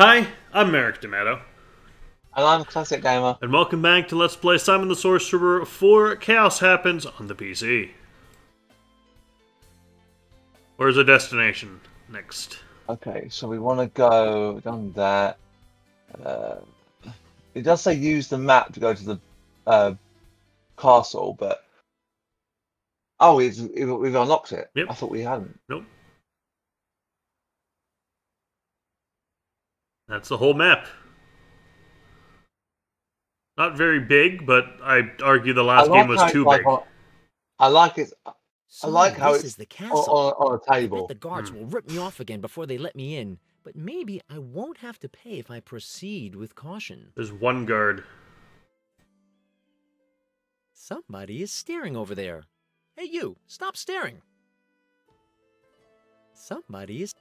Hi, I'm Merrick D'Amato. And I'm Classic Gamer. And welcome back to Let's Play Simon the Sorcerer 4 Chaos Happens on the PC. Where's our destination next? Okay, so we want to go done that. It does say use the map to go to the castle, but we've unlocked it. Yep. I thought we hadn't. Nope. That's the whole map. Not very big, but I'd argue the last game was too big. I like it. So I like how this it's is the castle. on a I table. bet the guards will rip me off again before they let me in, but maybe I won't have to pay if I proceed with caution. There's one guard. Somebody is staring over there. Hey you, stop staring. Somebody is...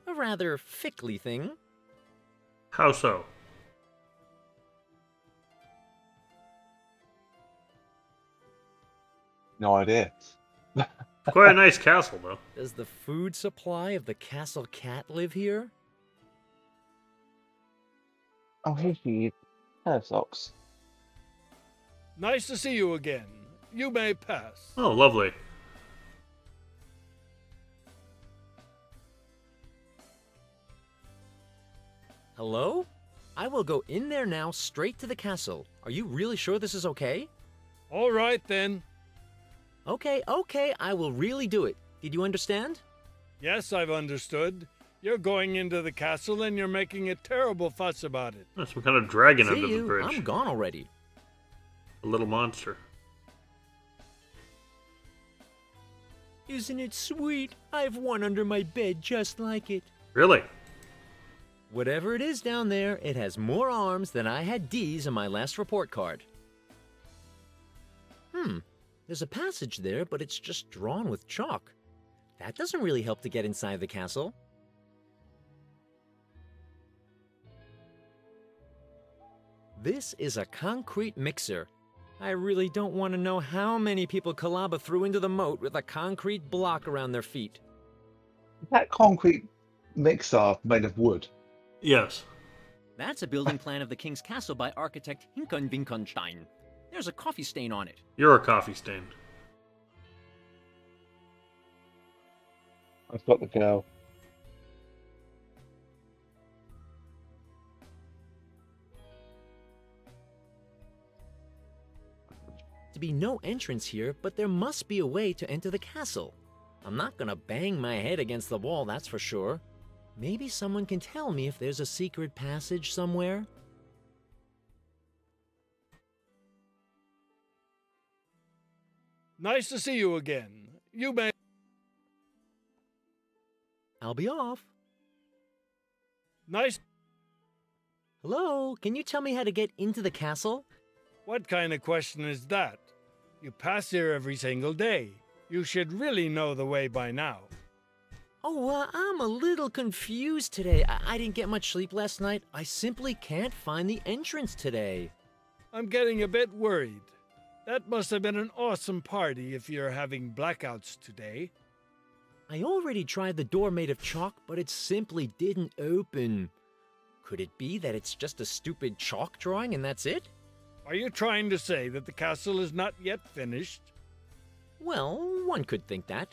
A rather fickly thing. How so? No idea. Quite a nice castle, though. Does the food supply of the castle cat live here? Oh, here she is. Hello, Socks. Nice to see you again. You may pass. Oh, lovely. Hello? I will go in there now straight to the castle. Are you really sure this is okay? All right, then. Okay, I will really do it. Did you understand? Yes, I've understood. You're going into the castle and you're making a terrible fuss about it. There's some kind of dragon See under the you. bridge. I'm gone already. A little monster. Isn't it sweet? I've one under my bed just like it. Really? Whatever it is down there, it has more arms than I had D's on my last report card. There's a passage there, but it's just drawn with chalk. That doesn't really help to get inside the castle. This is a concrete mixer. I really don't want to know how many people Kalaba threw into the moat with a concrete block around their feet. Is that concrete mixer made of wood? Yes. That's a building plan of the king's castle by architect Hinkon Winkonstein. There's a coffee stain on it. You're a coffee stain. I've got the girl. To be no entrance here, but there must be a way to enter the castle. I'm not gonna bang my head against the wall, that's for sure. Maybe someone can tell me if there's a secret passage somewhere? Nice to see you again. You may... I'll be off. Nice... Hello, can you tell me how to get into the castle? What kind of question is that? You pass here every single day. You should really know the way by now. Oh, I'm a little confused today. I didn't get much sleep last night. I simply can't find the entrance today. I'm getting a bit worried. That must have been an awesome party if you're having blackouts today. I already tried the door made of chalk, but it simply didn't open. Could it be that it's just a stupid chalk drawing and that's it? Are you trying to say that the castle is not yet finished? Well, one could think that.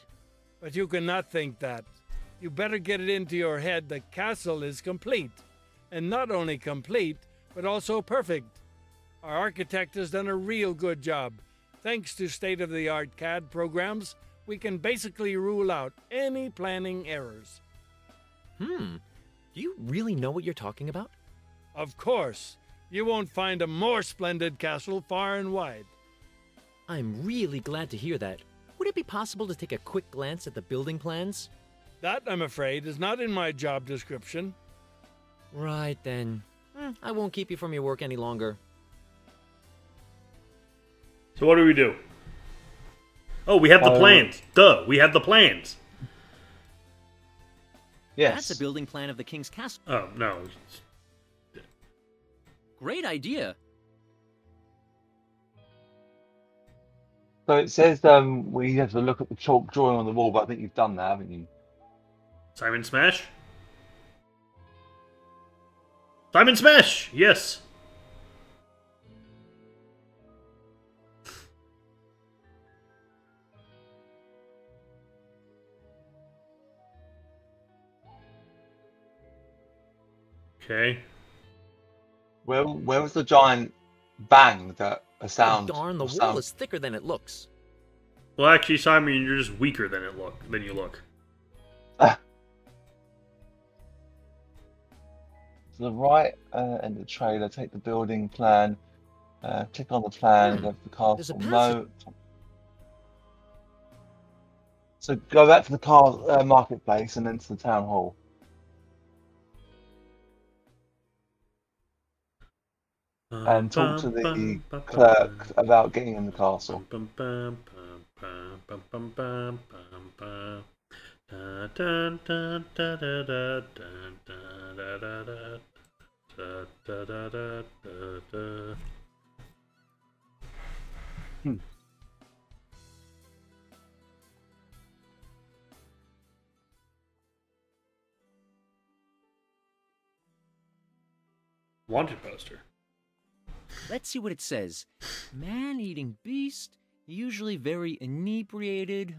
But you cannot think that. You better get it into your head the castle is complete. And not only complete, but also perfect. Our architect has done a real good job. Thanks to state-of-the-art CAD programs, we can basically rule out any planning errors. Do you really know what you're talking about? Of course. You won't find a more splendid castle far and wide. I'm really glad to hear that. Would it be possible to take a quick glance at the building plans? That, I'm afraid, is not in my job description. Right then. I won't keep you from your work any longer. So what do we do? Oh, we have the plans. Duh, we have the plans. Yes. That's a building plan of the king's castle. Oh, no. Great idea. So it says we have to look at the chalk drawing on the wall, but I think you've done that, haven't you? Simon Smash? Simon Smash! Yes! Okay. Where was the giant bang that a Oh, sound? darn, the or wall sound? is thicker than it looks. Well, actually, Simon, you're just weaker than you look. To the right end of the trailer, take the building plan, click on the plan, go to the There's a castle. passage. No. So go back to the car marketplace and then to the town hall. And talk to the clerk about getting in the castle. Wanted poster. Let's see what it says. Man-eating beast, usually very inebriated,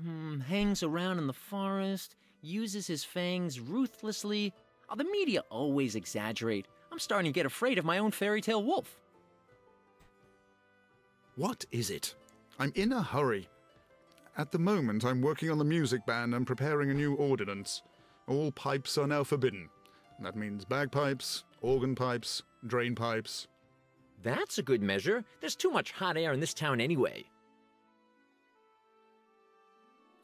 hangs around in the forest, uses his fangs ruthlessly. Oh, the media always exaggerate. I'm starting to get afraid of my own fairy tale wolf. What is it? I'm in a hurry. At the moment, I'm working on the music ban and preparing a new ordinance. All pipes are now forbidden. That means bagpipes, organ pipes, drain pipes. That's a good measure. There's too much hot air in this town anyway.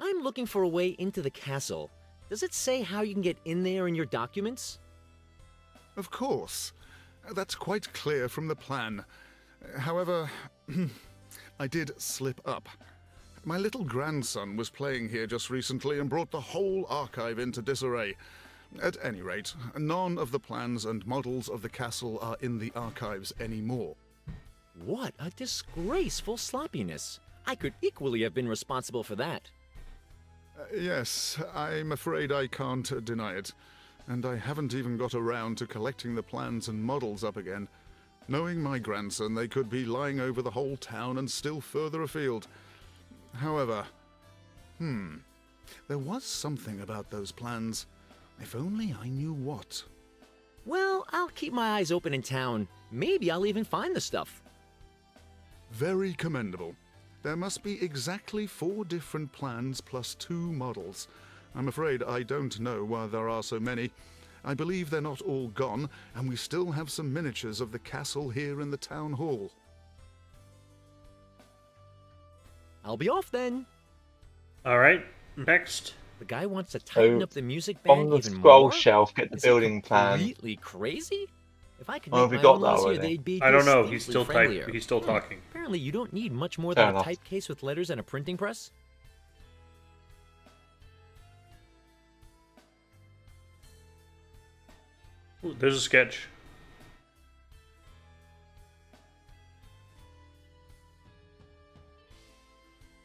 I'm looking for a way into the castle. Does it say how you can get in there in your documents? Of course. That's quite clear from the plan. However, I did slip up. My little grandson was playing here just recently and brought the whole archive into disarray. At any rate, none of the plans and models of the castle are in the archives anymore. What a disgraceful sloppiness. I could equally have been responsible for that. Yes, I'm afraid I can't deny it. And I haven't even got around to collecting the plans and models up again. Knowing my grandson, they could be lying over the whole town and still further afield. However, there was something about those plans. If only I knew what. Well, I'll keep my eyes open in town. Maybe I'll even find the stuff. Very commendable. There must be exactly 4 different plans plus 2 models. I'm afraid I don't know why there are so many. I believe they're not all gone, and we still have some miniatures of the castle here in the town hall. I'll be off then. All right, next. The guy wants to tighten So, up the music On band the even scroll more? shelf, get the Is he building plan. completely crazy? If I could Oh, make we my got own that laws here, already. they'd be I don't know. He's distinctly still friendlier. He's still talking. Apparently, you don't need much more Fair than enough. a typecase with letters and a printing press. Ooh, there's a sketch.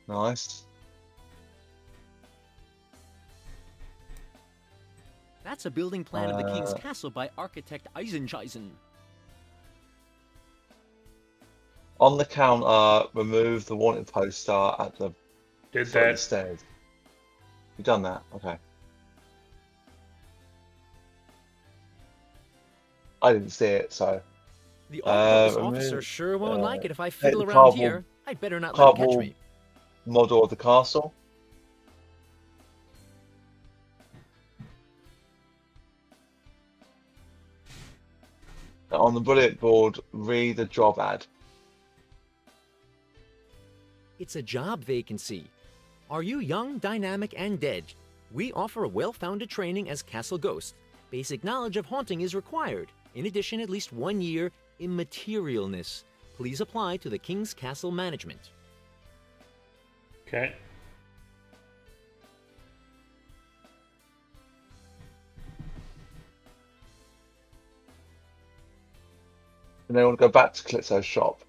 Nice. That's a building plan of the king's castle by architect Eisenscheisen. On the counter, remove the wanted poster at the Did foot of the that. stairs. You've done that? Okay. I didn't see it, so. The office remove, officer sure won't like it if I take fiddle the around cardboard- here. I'd better not let him catch cardboard me. model of the castle. On the bullet board, read the job ad. It's a job vacancy. Are you young, dynamic, and dead? We offer a well-founded training as Castle Ghost. Basic knowledge of haunting is required. In addition, at least 1 year immaterialness. Please apply to the King's Castle Management. Okay. And then I want to go back to Clitzo's shop.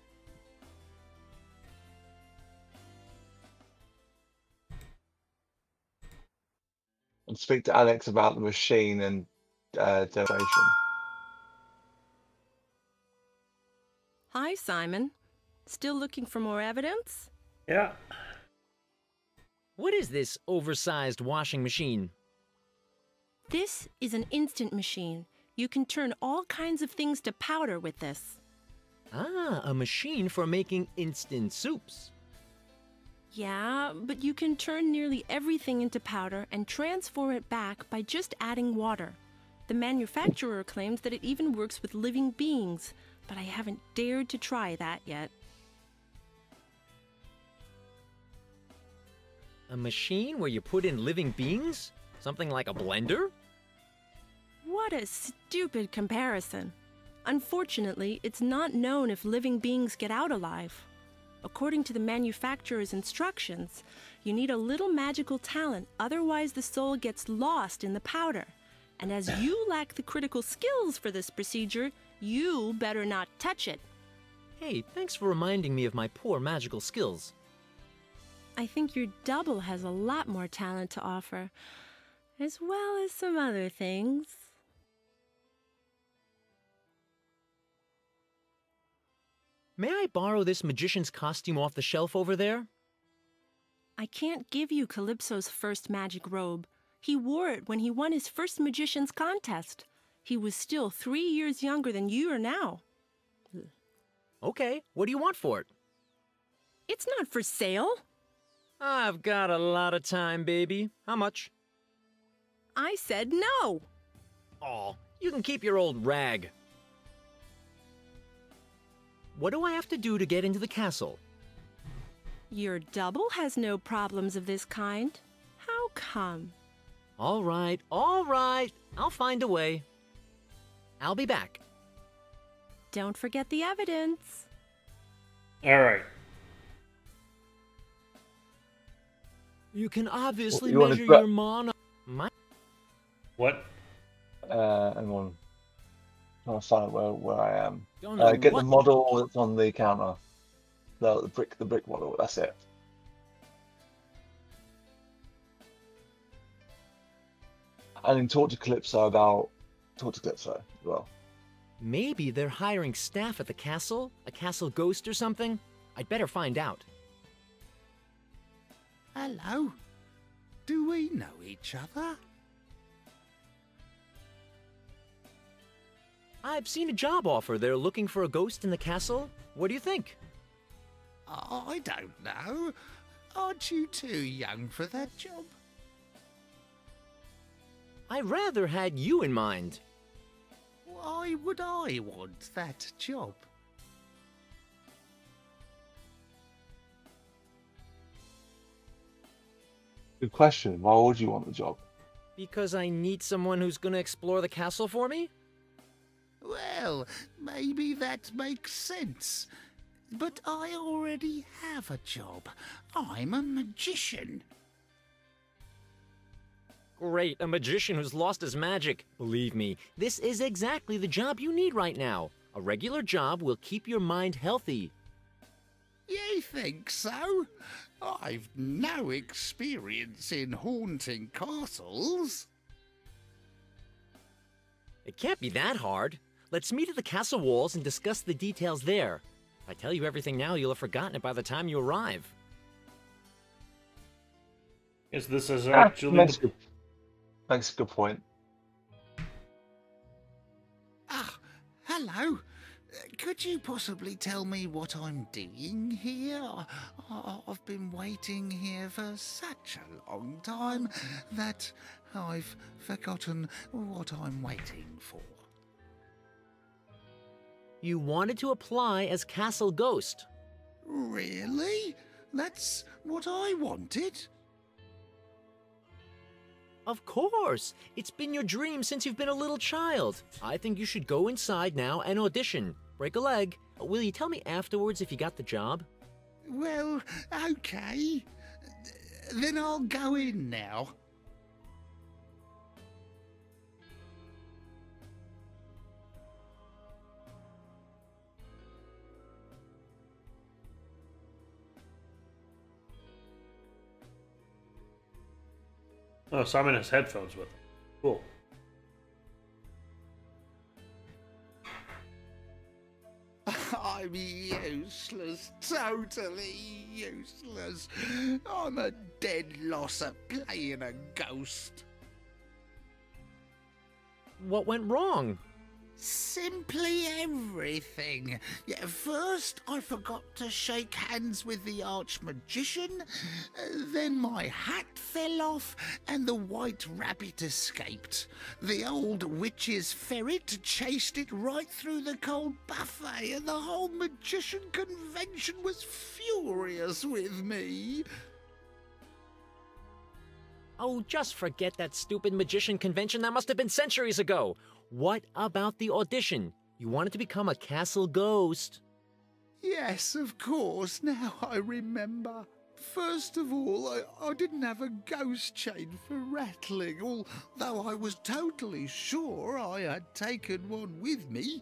and speak to Alex about the machine and demonstration. Hi, Simon. Still looking for more evidence? Yeah. What is this oversized washing machine? This is an instant machine. You can turn all kinds of things to powder with this. Ah, a machine for making instant soups. Yeah, but you can turn nearly everything into powder and transform it back by just adding water. The manufacturer claims that it even works with living beings, but I haven't dared to try that yet. A machine where you put in living beings? Something like a blender? What a stupid comparison. Unfortunately, it's not known if living beings get out alive. According to the manufacturer's instructions, you need a little magical talent, otherwise the soul gets lost in the powder. And as you lack the critical skills for this procedure, you better not touch it. Hey, thanks for reminding me of my poor magical skills. I think your double has a lot more talent to offer, as well as some other things. May I borrow this magician's costume off the shelf over there? I can't give you Calypso's first magic robe. He wore it when he won his first magician's contest. He was still 3 years younger than you are now. Okay, what do you want for it? It's not for sale. I've got a lot of time, baby. How much? I said no. Aw, you can keep your old rag. What do I have to do to get into the castle? Your double has no problems of this kind. How come? All right, all right. I'll find a way. I'll be back. Don't forget the evidence. All right. You can obviously You wanna measure gra- your mana. What? Hang on. Trying to find where I am. Don't know Get what- the model that's on the counter. The brick model. That's it. And then talk to Calypso as well. Maybe they're hiring staff at the castle? A castle ghost or something? I'd better find out. Hello? Do we know each other? I've seen a job offer. They're looking for a ghost in the castle. What do you think? I don't know. Aren't you too young for that job? I rather had you in mind. Why would I want that job? Good question. Why would you want the job? Because I need someone who's gonna explore the castle for me? Well, maybe that makes sense. But I already have a job. I'm a magician. Great, a magician who's lost his magic. Believe me, this is exactly the job you need right now. A regular job will keep your mind healthy. You think so? I've no experience in haunting castles. It can't be that hard. Let's meet at the castle walls and discuss the details there. If I tell you everything now, you'll have forgotten it by the time you arrive. Yes, this is actually Makes a good point. Ah, hello. Could you possibly tell me what I'm doing here? I've been waiting here for such a long time that I've forgotten what I'm waiting for. You wanted to apply as Castle Ghost. Really? That's what I wanted? Of course! It's been your dream since you've been a little child. I think you should go inside now and audition. Break a leg. Will you tell me afterwards if you got the job? Well, okay. Then I'll go in now. Oh, Simon has headphones with him. Cool. I'm useless, totally useless. I'm a dead loss at playing a ghost. What went wrong? Simply everything. Yeah, first, I forgot to shake hands with the Archmagician, then my hat fell off, and the white rabbit escaped. The old witch's ferret chased it right through the cold buffet, and the whole magician convention was furious with me. Oh, just forget that stupid magician convention. That must have been centuries ago. What about the audition? You wanted to become a castle ghost. Yes, of course, now I remember. First of all, I didn't have a ghost chain for rattling, although I was totally sure I had taken one with me.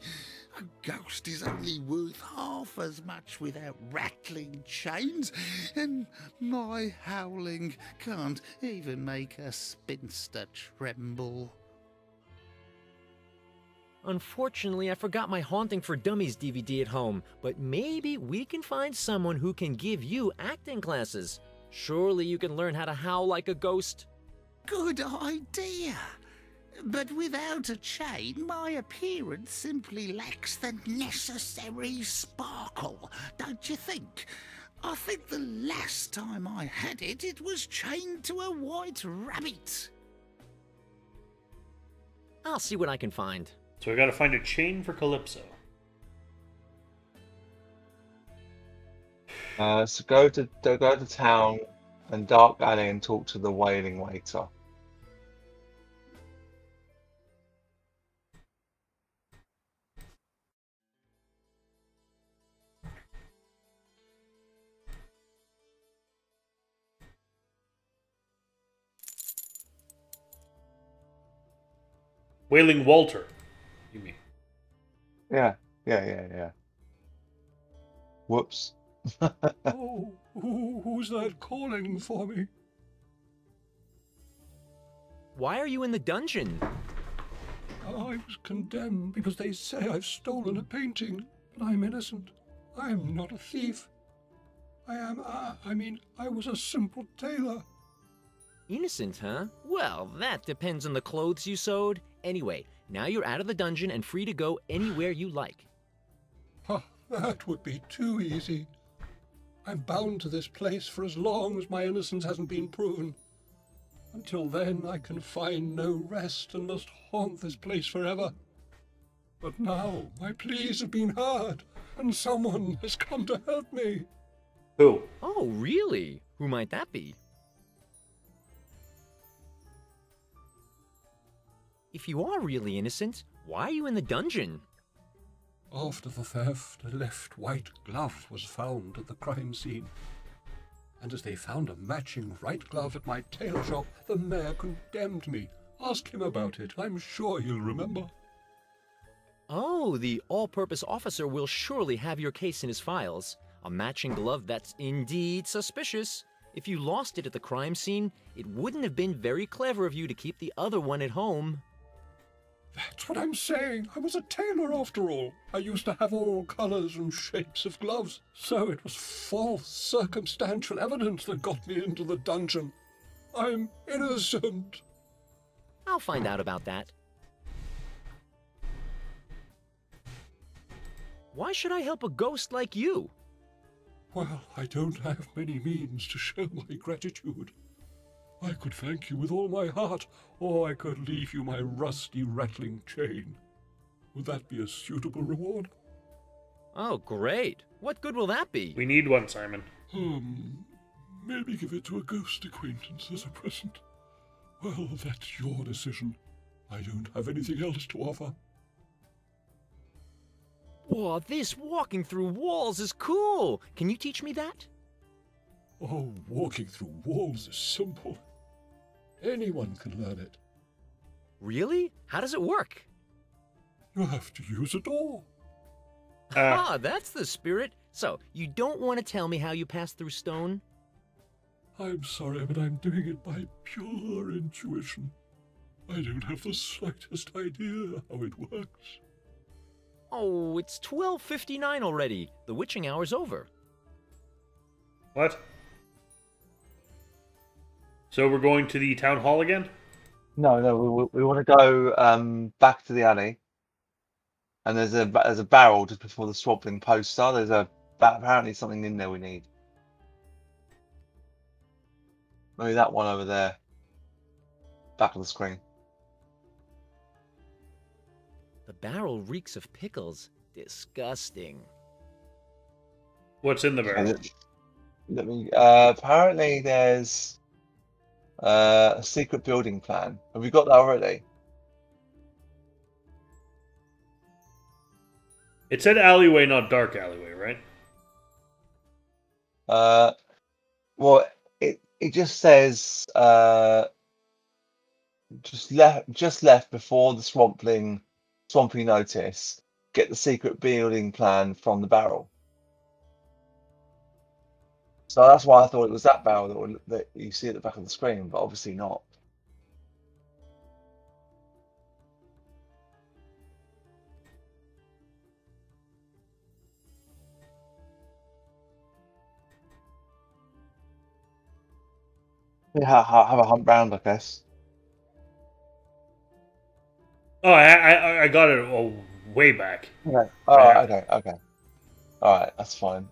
A ghost is only worth half as much without rattling chains, and my howling can't even make a spinster tremble. Unfortunately, I forgot my Haunting for Dummies DVD at home, but maybe we can find someone who can give you acting classes. Surely you can learn how to howl like a ghost. Good idea. But without a chain, my appearance simply lacks the necessary sparkle, don't you think? I think the last time I had it, it was chained to a white rabbit. I'll see what I can find. So I gotta find a chain for Calypso. So go to town and Dark Alley and talk to the wailing waiter. Wailing Walter, you mean? Yeah. Whoops. Oh, who's that calling for me? Why are you in the dungeon? I was condemned because they say I've stolen a painting, but I'm innocent. I'm not a thief. I was a simple tailor. Innocent, huh? Well, that depends on the clothes you sewed. Anyway, now you're out of the dungeon and free to go anywhere you like. Huh, that would be too easy. I'm bound to this place for as long as my innocence hasn't been proven. Until then, I can find no rest and must haunt this place forever. But now, my pleas have been heard, and someone has come to help me. Who? Oh, really? Who might that be? If you are really innocent, why are you in the dungeon? After the theft, a left white glove was found at the crime scene. And as they found a matching right glove at my tailor shop, the mayor condemned me. Ask him about it. I'm sure he'll remember. Oh, the all-purpose officer will surely have your case in his files. A matching glove, that's indeed suspicious. If you lost it at the crime scene, it wouldn't have been very clever of you to keep the other one at home. That's what I'm saying. I was a tailor after all. I used to have all colours and shapes of gloves. So it was false, circumstantial evidence that got me into the dungeon. I'm innocent. I'll find out about that. Why should I help a ghost like you? Well, I don't have many means to show my gratitude. I could thank you with all my heart, or I could leave you my rusty, rattling chain. Would that be a suitable reward? Oh, great. What good will that be? We need one, Simon. Maybe give it to a ghost acquaintance as a present. Well, that's your decision. I don't have anything else to offer. Whoa, this walking through walls is cool. Can you teach me that? Oh, walking through walls is simple. Anyone can learn it. Really? How does it work? You have to use a door. Ah, that's the spirit. So, you don't want to tell me how you pass through stone? I'm sorry, but I'm doing it by pure intuition. I don't have the slightest idea how it works. Oh, it's 12:59 already. The witching hour's over. What? So we're going to the town hall again? No, we want to go back to the alley, and there's a barrel just before the swapping poster. There's apparently something in there we need. Maybe that one over there, back of the screen. The barrel reeks of pickles. Disgusting. What's in the barrel? Let me. Apparently, there's a secret building plan. Have we got that already? It said alleyway, not dark alleyway, right? Well, it just says just left before the swampy notice. Get the secret building plan from the barrel. So that's why I thought it was that barrel that you see at the back of the screen, but obviously not. Yeah, have a hunt round, I guess. Oh, I got it way back. Okay. All right. Okay. All right. That's fine.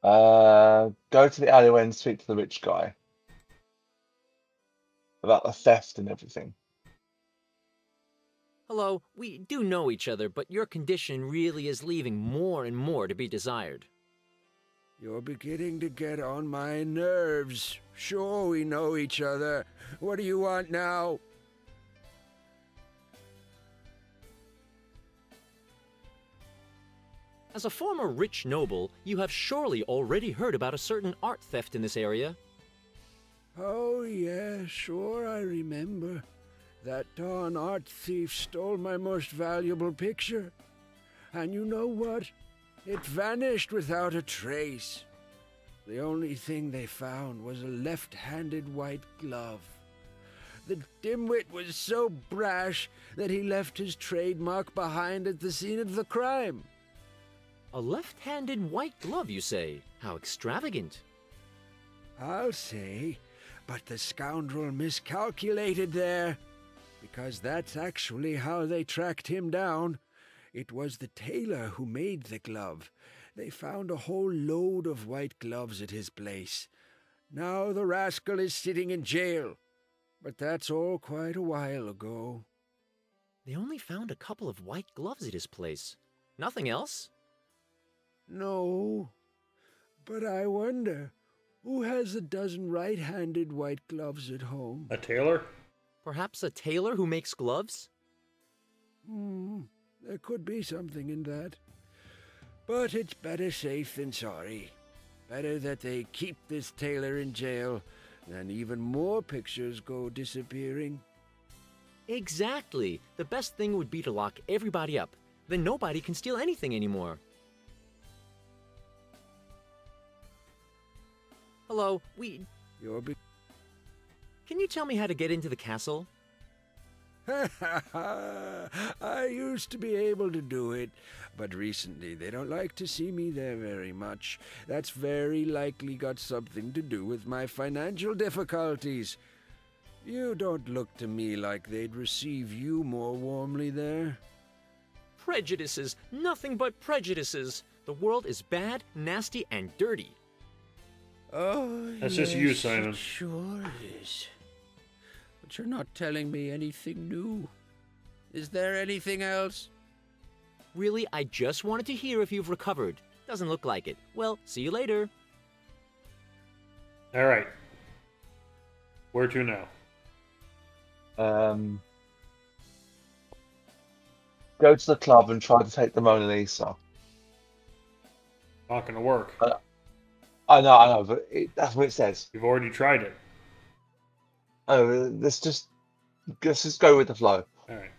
Go to the alleyway and speak to the rich guy about the theft and everything. Hello, we do know each other, but your condition really is leaving more and more to be desired. You're beginning to get on my nerves. Sure, we know each other. What do you want now? As a former rich noble, you have surely already heard about a certain art theft in this area. Oh, yeah, sure, I remember. That darn art thief stole my most valuable picture. And you know what? It vanished without a trace. The only thing they found was a left-handed white glove. The dimwit was so brash that he left his trademark behind at the scene of the crime. A left-handed white glove, you say? How extravagant. I'll say, but the scoundrel miscalculated there, because that's actually how they tracked him down. It was the tailor who made the glove. They found a whole load of white gloves at his place. Now the rascal is sitting in jail, but that's all quite a while ago. They only found a couple of white gloves at his place. Nothing else? No, but I wonder, who has a dozen right-handed white gloves at home? A tailor? Perhaps a tailor who makes gloves? There could be something in that. But it's better safe than sorry. Better that they keep this tailor in jail than even more pictures go disappearing. Exactly. The best thing would be to lock everybody up. Then nobody can steal anything anymore. Hello, Can you tell me how to get into the castle? I used to be able to do it, but recently they don't like to see me there very much. That's very likely got something to do with my financial difficulties. You don't look to me like they'd receive you more warmly there. Prejudices. Nothing but prejudices. The world is bad, nasty, and dirty. Oh, That's yes, just you, Simon. It sure is. But you're not telling me anything new. Is there anything else? Really, I just wanted to hear if you've recovered. Doesn't look like it. Well, see you later. All right. Where to now? Go to the club and try to take the Mona Lisa. Not gonna work. I know, but that's what it says. You've already tried it. Oh, let's just go with the flow. All right.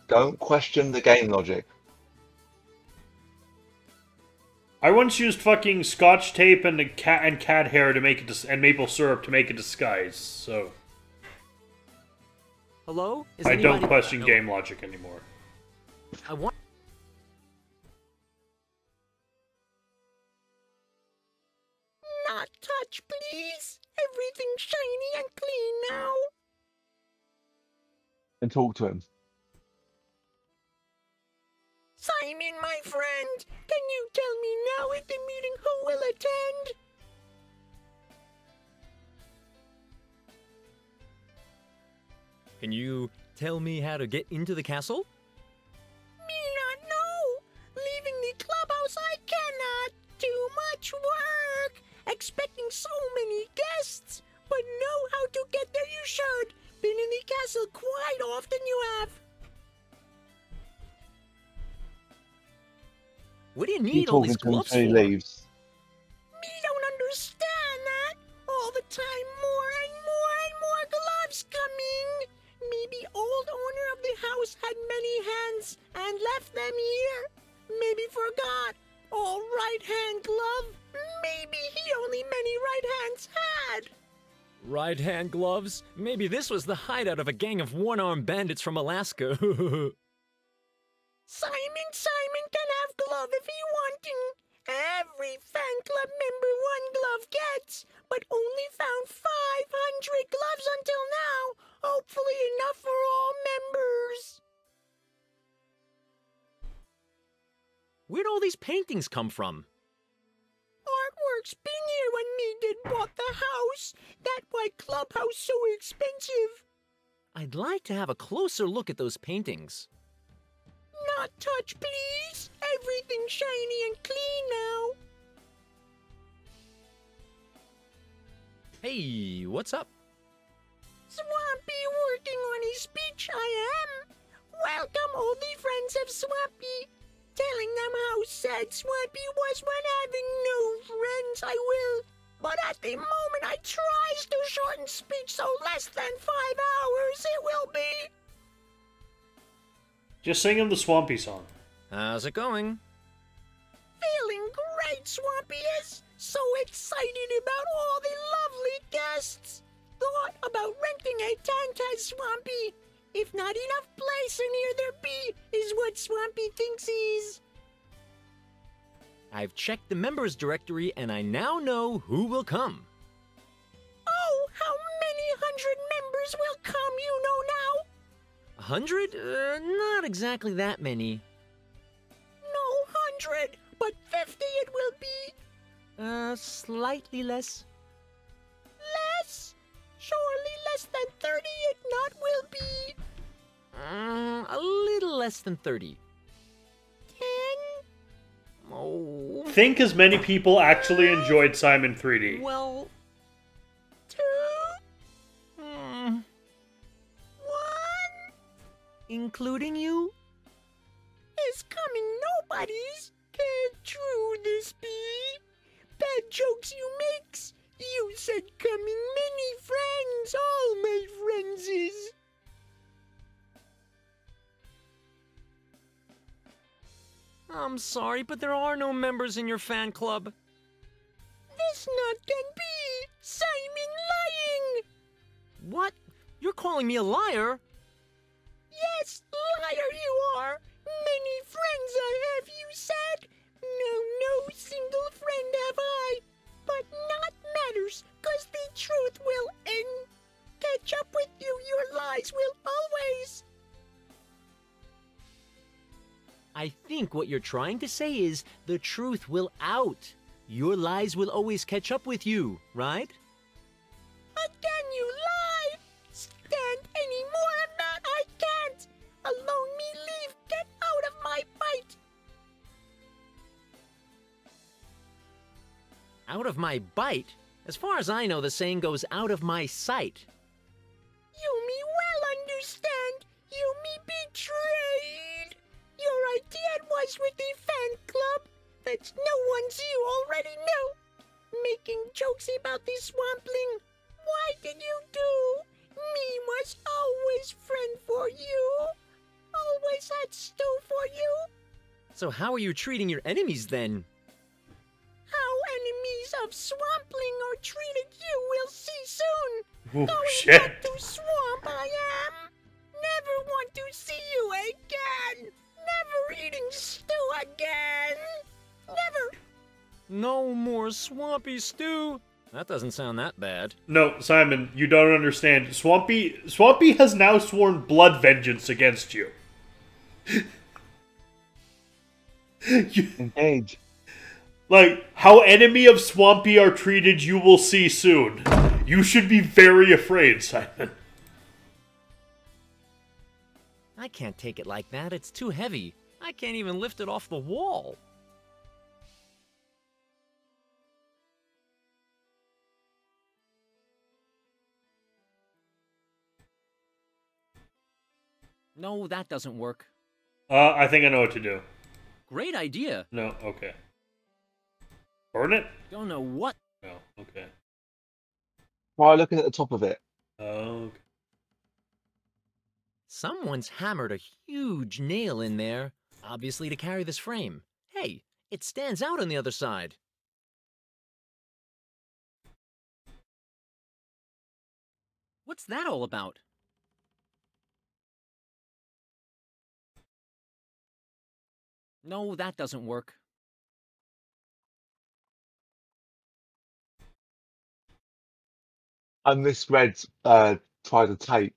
Don't question the game logic. I once used fucking scotch tape and cat hair to make it and maple syrup to make a disguise. So Hello? Is I don't anybody- question No. game logic anymore. I want. Not touch, please. Everything's shiny and clean now. And talk to him. Simon, my friend, can you tell me now at the meeting who will attend? Can you tell me how to get into the castle? Me not know. Leaving the clubhouse I cannot. Too much work. Expecting so many guests. But know how to get there you should. Been in the castle quite often you have. What do you Keep need all talking these to him gloves until he for? leaves. Me don't understand that. All the time more and more and more gloves coming. Maybe old owner of the house had many hands and left them here. Maybe forgot. All right hand glove. Maybe he only many right hands had. Right-hand gloves? Maybe this was the hideout of a gang of one-armed bandits from Alaska. Simon can have glove if he wanting. Every fan club member one glove gets, but only found 500 gloves until now. Hopefully enough for all members. Where'd all these paintings come from? Artwork's been here when me did bought the house. That why clubhouse so expensive. I'd like to have a closer look at those paintings. Not touch, please. Everything's shiny and clean now. Hey, what's up? Swampy working on his speech, I am. Welcome all the friends of Swampy. Telling them how sad Swampy was when having no friends, I will. But at the moment I tries to shorten speech so less than 5 hours it will be. Just sing him the Swampy song. How's it going? Feeling great, Swampy is. So excited about all the lovely guests. Thought about renting a tent at Swampy. If not enough place in here there be, is what Swampy thinks he's. I've checked the members directory and I now know who will come. Oh, how many hundred members will come, you know now? 100? Not exactly that many. No 100, but 50 it will be. Slightly less. Less? Surely less than 30 it not will be. A little less than 30. 10? Oh. Think as many people actually enjoyed Simon 3D. Well. 2? Hmm. 1? Including you? Is coming nobody's? Can't true this be? Bad jokes you makes. You said coming many friends, all my friends is. I'm sorry, but there are no members in your fan club. This not can be. Simon lying. What? You're calling me a liar? Yes, liar you are. Many friends I have, you said. No single friend have I. But not matters, 'cause the truth will end. Catch up with you, your lies will always. I think what you're trying to say is the truth will out. Your lies will always catch up with you, right? Again you lie. Stand any more of that I can't. Alone me leave, get out of my bite. Out of my bite? As far as I know, the saying goes out of my sight. You me well understand. You me betrayed. Your idea was with the fan club. That's no one's you already know. Making jokes about the swampling. Why did you do? Me was always friend for you. Always So how are you treating your enemies then? How enemies of Swampling are treated you will see soon. Oh, Going shit. back to Swamp I am. Never want to see you again. Never eating stew again. Never. No more swampy stew. That doesn't sound that bad. No, Simon, you don't understand. Swampy has now sworn blood vengeance against you. Engage. Like, how enemy of Swampy are treated you will see soon. You should be very afraid, Simon. I can't take it like that. It's too heavy. I can't even lift it off the wall. No, that doesn't work. I think I know what to do. Great idea. No, okay. Burn it? Don't know what. No, okay. Try looking at the top of it. Okay. Someone's hammered a huge nail in there, obviously to carry this frame. Hey, it stands out on the other side. What's that all about? No, that doesn't work. And this red try to talk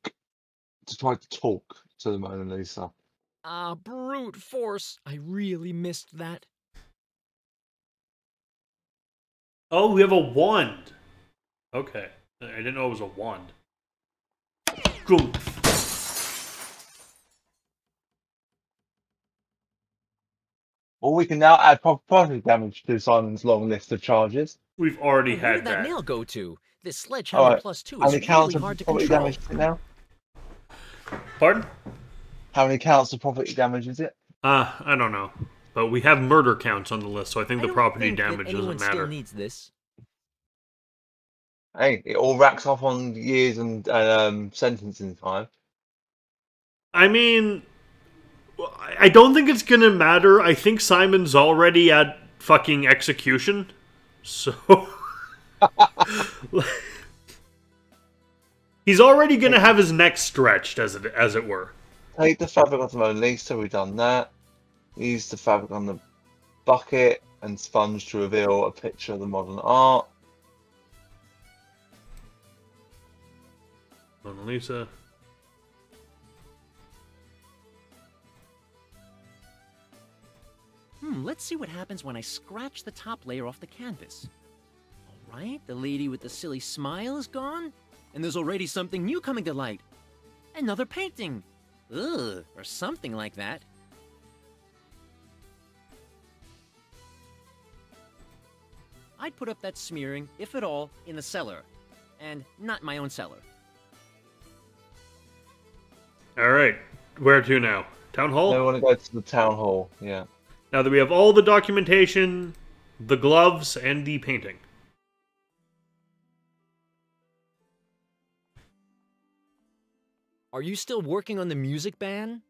to the Mona Lisa. Ah, brute force. I really missed that. Oh, we have a wand. Okay. I didn't know it was a wand. Goomph. Or we can now add property damage to Simon's long list of charges. We've already Where had did that that. nail go to? This sledgehammer Alright. plus 2 How is many counts really of hard to property control. damage is it now? Pardon? How many counts of property damage is it? I don't know. But we have murder counts on the list, so I think I the property don't think damage that anyone doesn't matter. still needs this. Hey, it all racks off on years and sentencing time. I mean, I don't think it's gonna matter. I think Simon's already at fucking execution. So... He's already gonna have his neck stretched, as it were. Take the fabric off the Mona Lisa, we've done that. Use the fabric on the bucket and sponge to reveal a picture of the modern art. Mona Lisa. Let's see what happens when I scratch the top layer off the canvas. All right, the lady with the silly smile is gone, and there's already something new coming to light. Another painting. Ugh, or something like that. I'd put up that smearing, if at all, in the cellar. And not my own cellar. Alright, where to now? Town Hall? They want to go to the town hall, yeah. Now that we have all the documentation, the gloves, and the painting. Are you still working on the music ban?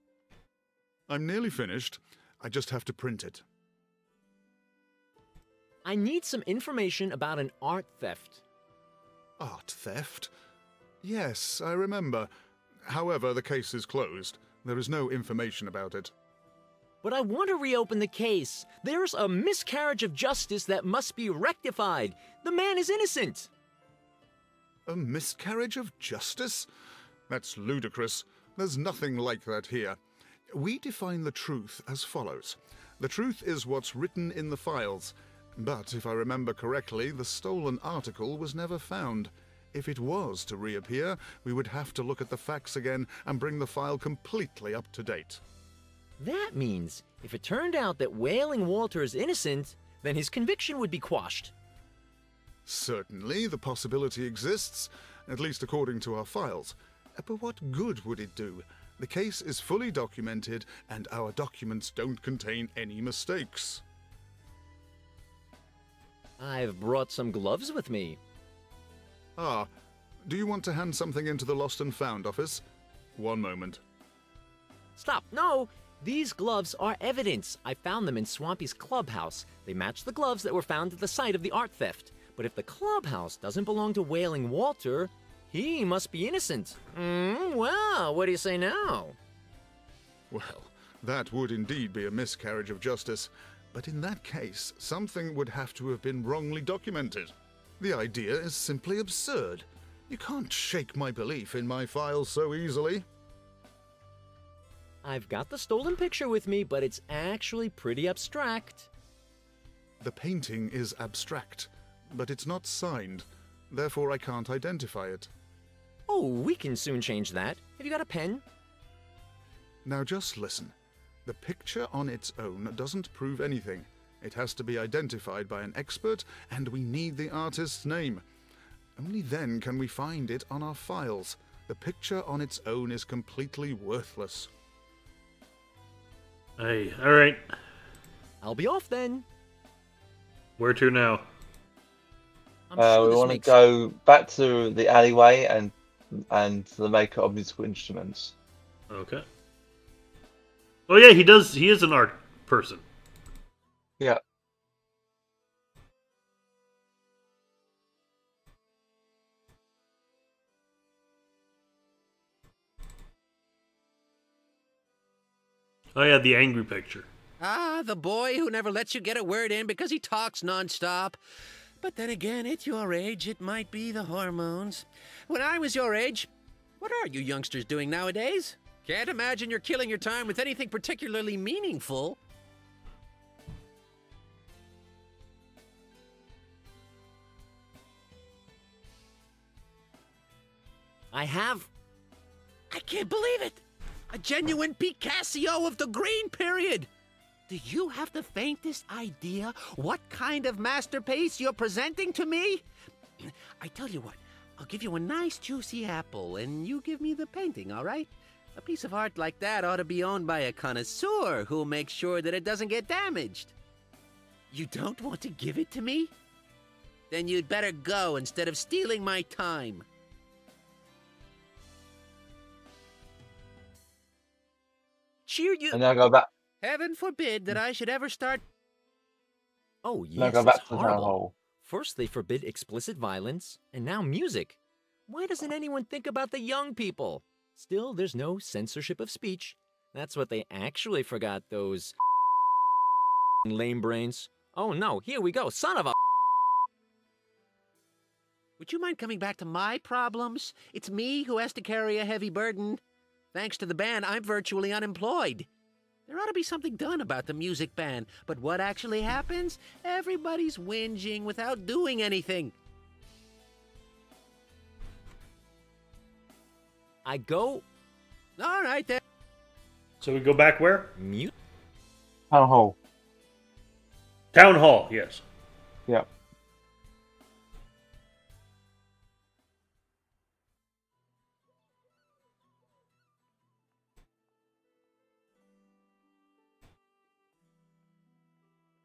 I'm nearly finished. I just have to print it. I need some information about an art theft. Art theft? Yes, I remember. However, the case is closed. There is no information about it. But I want to reopen the case. There's a miscarriage of justice that must be rectified. The man is innocent. A miscarriage of justice? That's ludicrous. There's nothing like that here. We define the truth as follows. The truth is what's written in the files. But if I remember correctly, the stolen article was never found. If it was to reappear, we would have to look at the facts again and bring the file completely up to date. That means if it turned out that Wailing Walter is innocent, then his conviction would be quashed. Certainly, the possibility exists, at least according to our files. But what good would it do? The case is fully documented, and our documents don't contain any mistakes. I've brought some gloves with me. Ah, do you want to hand something into the Lost and Found office? One moment. Stop, no! These gloves are evidence. I found them in Swampy's clubhouse. They match the gloves that were found at the site of the art theft. But if the clubhouse doesn't belong to Wailing Walter, he must be innocent. Well, what do you say now? Well, that would indeed be a miscarriage of justice. But in that case, something would have to have been wrongly documented. The idea is simply absurd. You can't shake my belief in my files so easily. I've got the stolen picture with me, but it's actually pretty abstract. The painting is abstract, but it's not signed. Therefore, I can't identify it. Oh, we can soon change that. Have you got a pen? Now just listen. The picture on its own doesn't prove anything. It has to be identified by an expert, and we need the artist's name. Only then can we find it on our files. The picture on its own is completely worthless. Hey, alright. I'll be off then. Where to now? I'm sure We this want to makes- go back to the alleyway and the maker of musical instruments. Okay. Oh yeah, he does. He is an art person. Yeah. Oh yeah, the angry picture. Ah, the boy who never lets you get a word in because he talks nonstop. But then again, at your age, it might be the hormones. When I was your age, what are you youngsters doing nowadays? Can't imagine you're killing your time with anything particularly meaningful. I have... I can't believe it! A genuine Picasso of the Green Period! Do you have the faintest idea what kind of masterpiece you're presenting to me? I tell you what, I'll give you a nice juicy apple and you give me the painting, all right? A piece of art like that ought to be owned by a connoisseur who'll make sure that it doesn't get damaged. You don't want to give it to me? Then you'd better go instead of stealing my time. Cheer you. And now go back. Heaven forbid that I should ever start. Oh, Now yes, go it's back to the town horrible. hall. First they forbid explicit violence, and now music. Why doesn't anyone think about the young people? Still, there's no censorship of speech. That's what they actually forgot, those lame brains. Oh no, here we go, son of a... Would you mind coming back to my problems? It's me who has to carry a heavy burden. Thanks to the ban, I'm virtually unemployed. There ought to be something done about the music ban, but what actually happens? Everybody's whinging without doing anything. I go... All right, then. So we go back where? Mute? Town hall. Town hall, yes. Yeah.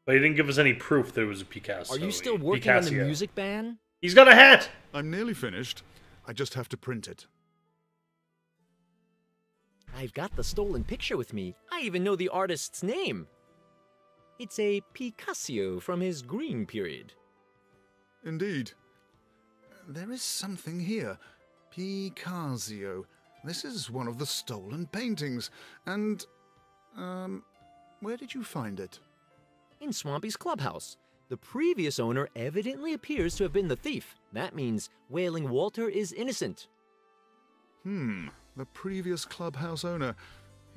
But he didn't give us any proof there was a Picasso. Are you still working on the music ban? He's got a hat! I'm nearly finished. I just have to print it. I've got the stolen picture with me. I even know the artist's name. It's a Picasso from his Green Period. Indeed. There is something here. Picasso. This is one of the stolen paintings. And, where did you find it? In Swampy's clubhouse. The previous owner evidently appears to have been the thief. That means Wailing Walter is innocent. The previous clubhouse owner.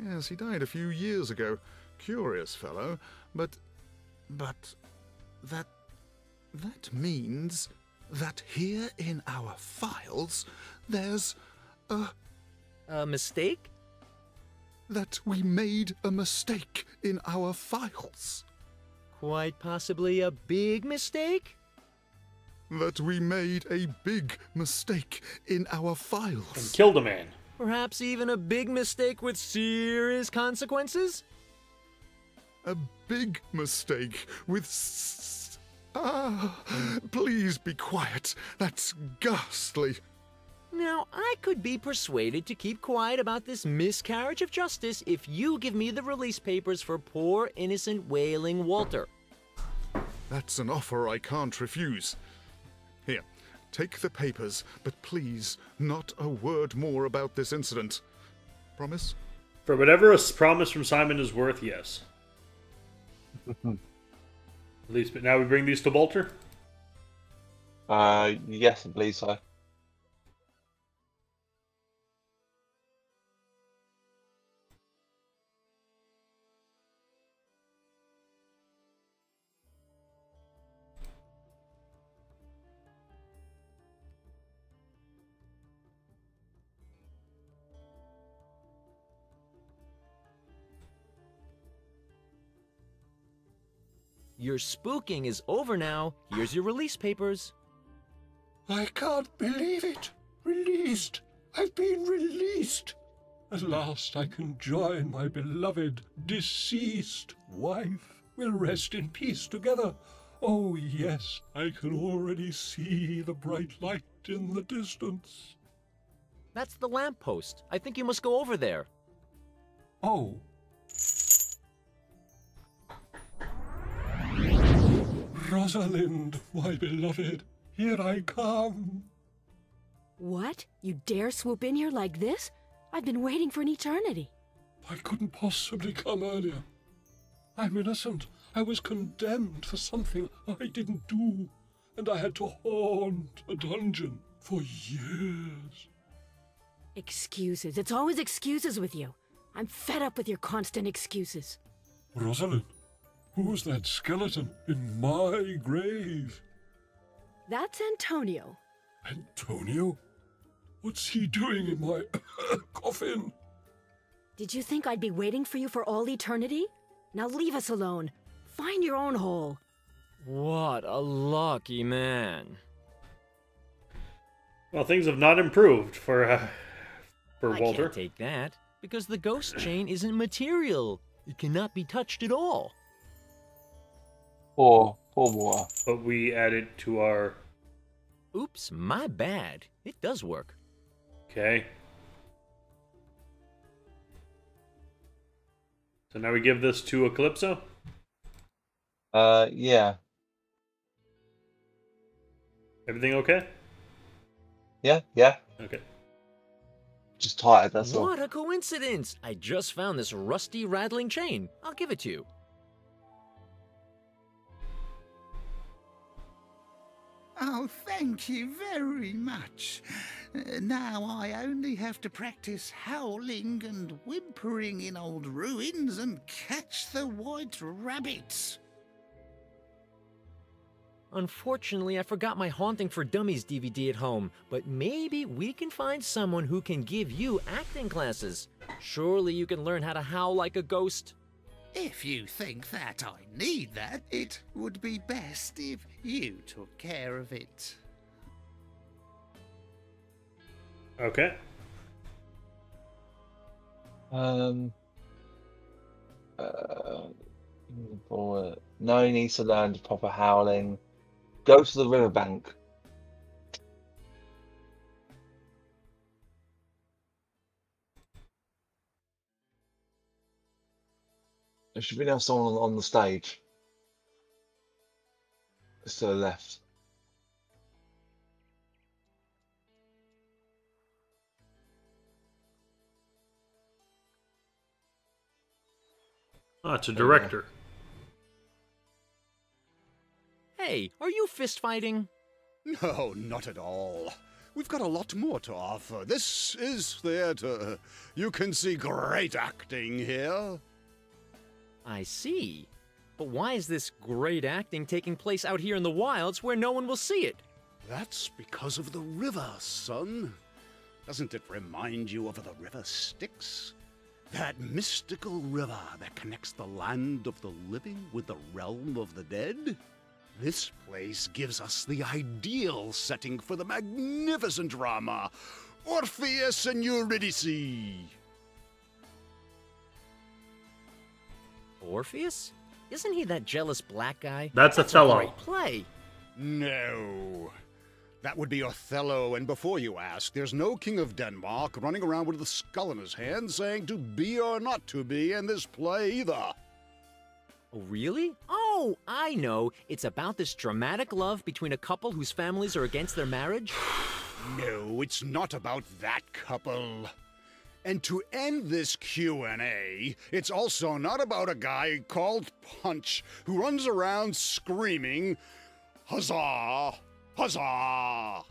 Yes, he died a few years ago. Curious fellow. But that means that here in our files, there's A mistake? that we made a mistake in our files. Quite possibly a big mistake? That we made a big mistake in our And files. killed a man. Perhaps even a big mistake with serious consequences? A big mistake with please be quiet. That's ghastly. Now, I could be persuaded to keep quiet about this miscarriage of justice if you give me the release papers for poor, innocent, wailing Walter. That's an offer I can't refuse. Here, take the papers, but please, not a word more about this incident. Promise? For whatever a promise from Simon is worth, yes. At least, but now we bring these to Walter? Yes, I believe so. Your spooking is over now. Here's your release papers. I can't believe it. Released. I've been released. At last I can join my beloved, deceased wife. We'll rest in peace together. Oh, yes, I can already see the bright light in the distance. That's the lamppost. I think you must go over there. Oh. Rosalind, my beloved, here I come. What? You dare swoop in here like this? I've been waiting for an eternity. I couldn't possibly come earlier. I'm innocent. I was condemned for something I didn't do, and I had to haunt a dungeon for years. Excuses. It's always excuses with you. I'm fed up with your constant excuses. Rosalind, who's that skeleton in my grave? That's Antonio. Antonio? What's he doing in my coffin? Did you think I'd be waiting for you for all eternity? Now leave us alone. Find your own hole. What a lucky man. Well, things have not improved for I Walter. can't take that, because the ghost chain isn't material. It cannot be touched at all. Poor water. But we add it to our... Oops, my bad. It does work. Okay. So now we give this to Eclipso? Yeah. Everything okay? Yeah. Okay. Just tired, that's all. What a coincidence! I just found this rusty, rattling chain. I'll give it to you. Oh, thank you very much. Now I only have to practice howling and whimpering in old ruins and catch the white rabbits. Unfortunately, I forgot my Haunting for Dummies DVD at home, but maybe we can find someone who can give you acting classes. Surely you can learn how to howl like a ghost. If you think that I need that, it would be best if you took care of it. Okay. No, he needs to learn proper howling. Go to the riverbank. There should be now someone on the stage. It's to the left. Oh, it's a director. Hey, are you fist fighting? No, not at all. We've got a lot more to offer. This is theater. You can see great acting here. I see. But why is this great acting taking place out here in the wilds where no one will see it? That's because of the river, son. Doesn't it remind you of the river Styx? That mystical river that connects the land of the living with the realm of the dead? This place gives us the ideal setting for the magnificent drama, Orpheus and Eurydice. Orpheus? Isn't he that jealous black guy? That's Othello. A great play. No. That would be Othello, and before you ask, there's no king of Denmark running around with a skull in his hand saying to be or not to be in this play either. Oh, really? Oh, I know. It's about this dramatic love between a couple whose families are against their marriage? No, it's not about that couple. And to end this Q&A, it's also not about a guy called Punch who runs around screaming, "Huzzah! Huzzah!"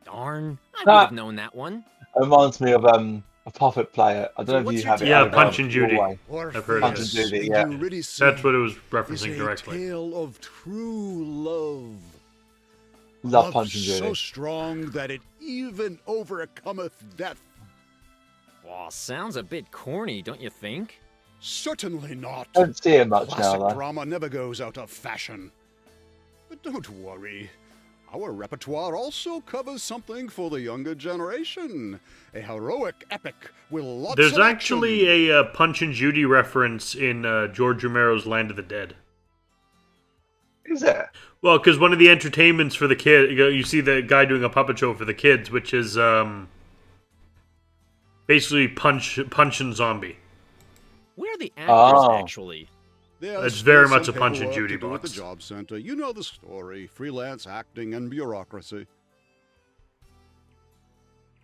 Darn, I would have known that one. It reminds me of a Puppet Player. I don't know if you have it. Yeah, over Punch and Judy. your way. I've heard Punch of and it. Judy, yeah. That's what it was referencing Is directly. a tale of true love. Love Punch and Judy. So strong that it even overcometh death. Well, sounds a bit corny, don't you think? Certainly not. Don't see it much Classic now, though. drama never goes out of fashion. But don't worry. Our repertoire also covers something for the younger generation. A heroic epic with lots There's of actually a Punch and Judy reference in George Romero's Land of the Dead. Is there? Well, because one of the entertainments for the kid, you see the guy doing a puppet show for the kids, which is basically Punch and Zombie. Where are the actors, actually? There's It's very still much some a Punch and paperwork Judy to do at the box. job center. You know the story. Freelance acting and bureaucracy.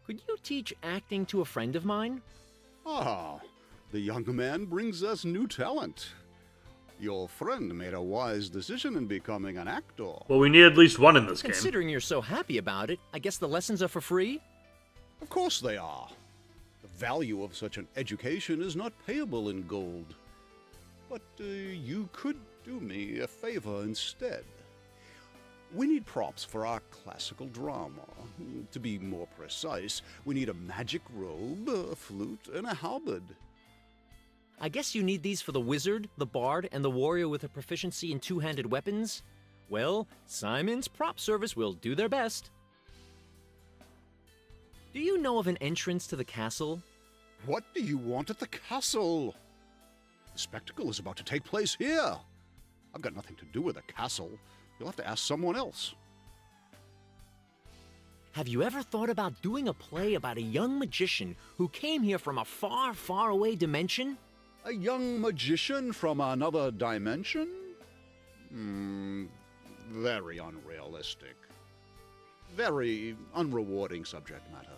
Could you teach acting to a friend of mine? Ah, the young man brings us new talent. Your friend made a wise decision in becoming an actor. Well, we need at least one in this game. Considering you're so happy about it, I guess the lessons are for free? Of course they are. The value of such an education is not payable in gold. But you could do me a favor instead. We need props for our classical drama. To be more precise, we need a magic robe, a flute, and a halberd. I guess you need these for the wizard, the bard, and the warrior with a proficiency in two-handed weapons? Well, Simon's prop service will do their best. Do you know of an entrance to the castle? What do you want at the castle? The spectacle is about to take place here. I've got nothing to do with the castle. You'll have to ask someone else. Have you ever thought about doing a play about a young magician who came here from a far, far away dimension? A young magician from another dimension? Very unrealistic. Very unrewarding subject matter.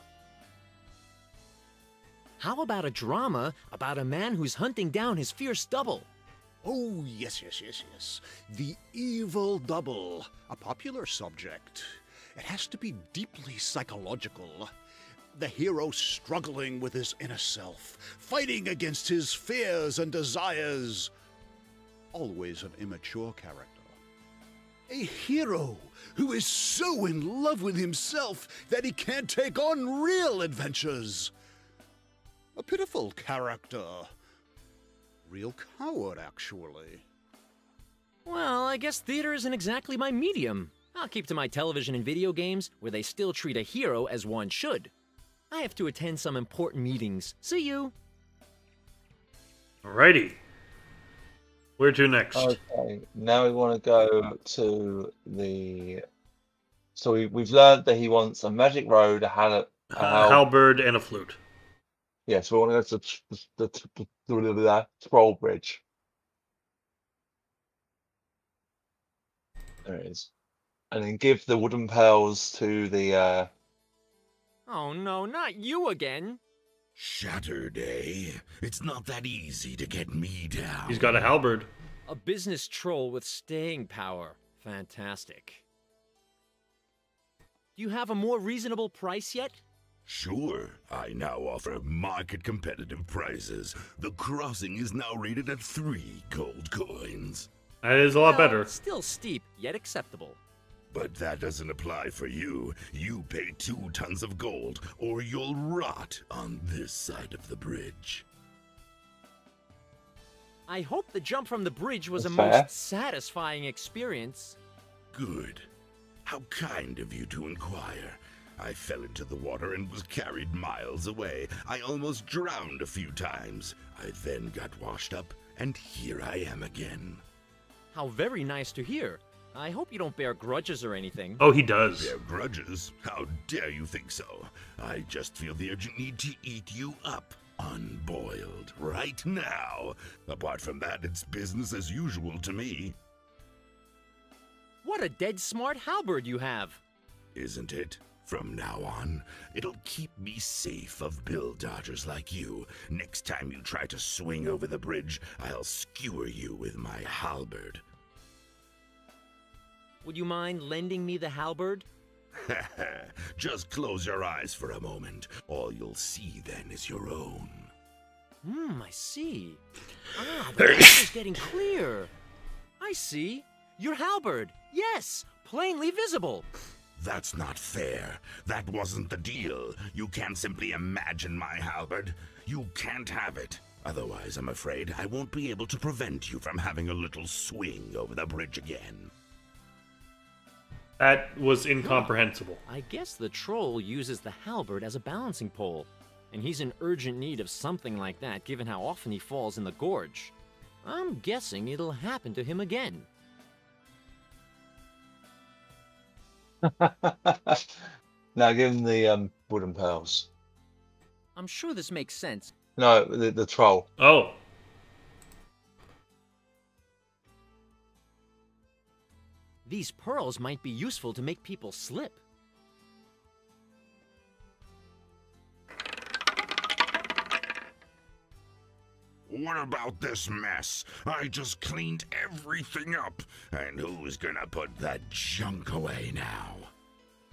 How about a drama about a man who's hunting down his fierce double? Oh, yes. The evil double. A popular subject. It has to be deeply psychological. The hero struggling with his inner self, fighting against his fears and desires. Always an immature character. A hero who is so in love with himself that he can't take on real adventures. A pitiful character. Real coward, actually. Well, I guess theater isn't exactly my medium. I'll keep to my television and video games, where they still treat a hero as one should. I have to attend some important meetings. See you! Alrighty. Where to next? Okay, now we want to go to the... So we've learned that he wants a magic road, a halberd, and a flute. Yes, we want to go to the scroll bridge. There it is. And then give the wooden pearls to the... Oh no, not you again! Shattered, eh? It's not that easy to get me down. He's got a halberd. A business troll with staying power. Fantastic. Do you have a more reasonable price yet? Sure, I now offer market-competitive prices. The crossing is now rated at 3 gold coins. That is a lot better. Still steep, yet acceptable. But that doesn't apply for you. You pay 2 tons of gold, or you'll rot on this side of the bridge. I hope the jump from the bridge was That's a fair. most satisfying experience. Good. How kind of you to inquire. I fell into the water and was carried miles away. I almost drowned a few times. I then got washed up, and here I am again. How very nice to hear. I hope you don't bear grudges or anything. Oh, he does. Bear grudges? How dare you think so? I just feel the urgent need to eat you up, unboiled, right now. Apart from that, it's business as usual to me. What a dead smart halberd you have. Isn't it? From now on, it'll keep me safe of bill dodgers like you. Next time you try to swing over the bridge, I'll skewer you with my halberd. Would you mind lending me the halberd? Just close your eyes for a moment. All you'll see then is your own. I see. Ah, the picture's getting clear. I see. Your halberd. Yes, plainly visible. That's not fair. That wasn't the deal. You can't simply imagine my halberd. You can't have it. Otherwise, I'm afraid I won't be able to prevent you from having a little swing over the bridge again. That was incomprehensible. I guess the troll uses the halberd as a balancing pole, and he's in urgent need of something like that given how often he falls in the gorge. I'm guessing it'll happen to him again. Now give him the wooden pearls. I'm sure this makes sense. No, the troll. Oh. These pearls might be useful to make people slip. What about this mess? I just cleaned everything up. And who's gonna put that junk away now?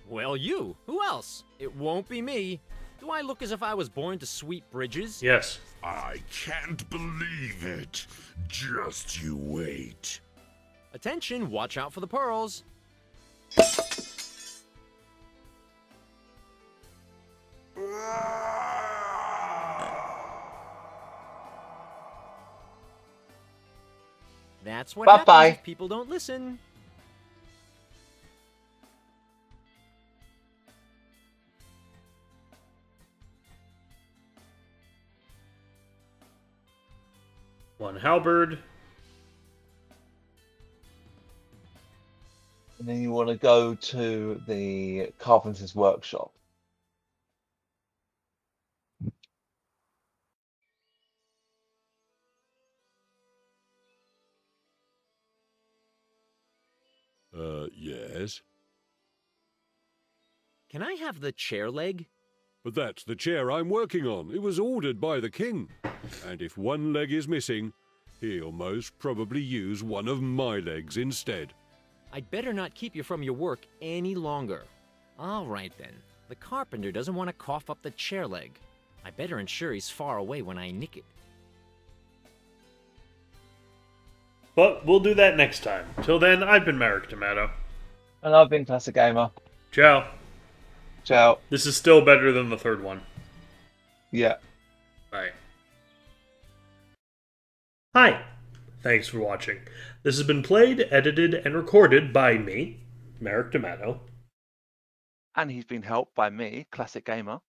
Well, you. Who else? It won't be me. Do I look as if I was born to sweep bridges? Yes. I can't believe it. Just you wait. Attention, watch out for the pearls. That's what happens if people don't listen. One halberd. And then you want to go to the carpenter's workshop. Yes. Can I have the chair leg? But that's the chair I'm working on. It was ordered by the king. And if one leg is missing, he'll most probably use one of my legs instead. I'd better not keep you from your work any longer. All right, then. The carpenter doesn't want to cough up the chair leg. I better ensure he's far away when I nick it. But we'll do that next time. Till then, I've been Merrick Tomato. And I've been Classic Gamer. Ciao. Ciao. This is still better than the third one. Yeah. Bye. Hi. Thanks for watching. This has been played, edited, and recorded by me, Merrick Tomato. And he's been helped by me, Classic Gamer.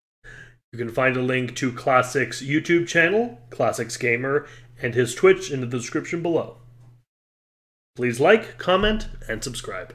You can find a link to Classic's YouTube channel, Classics Gamer, and his Twitch in the description below. Please like, comment, and subscribe.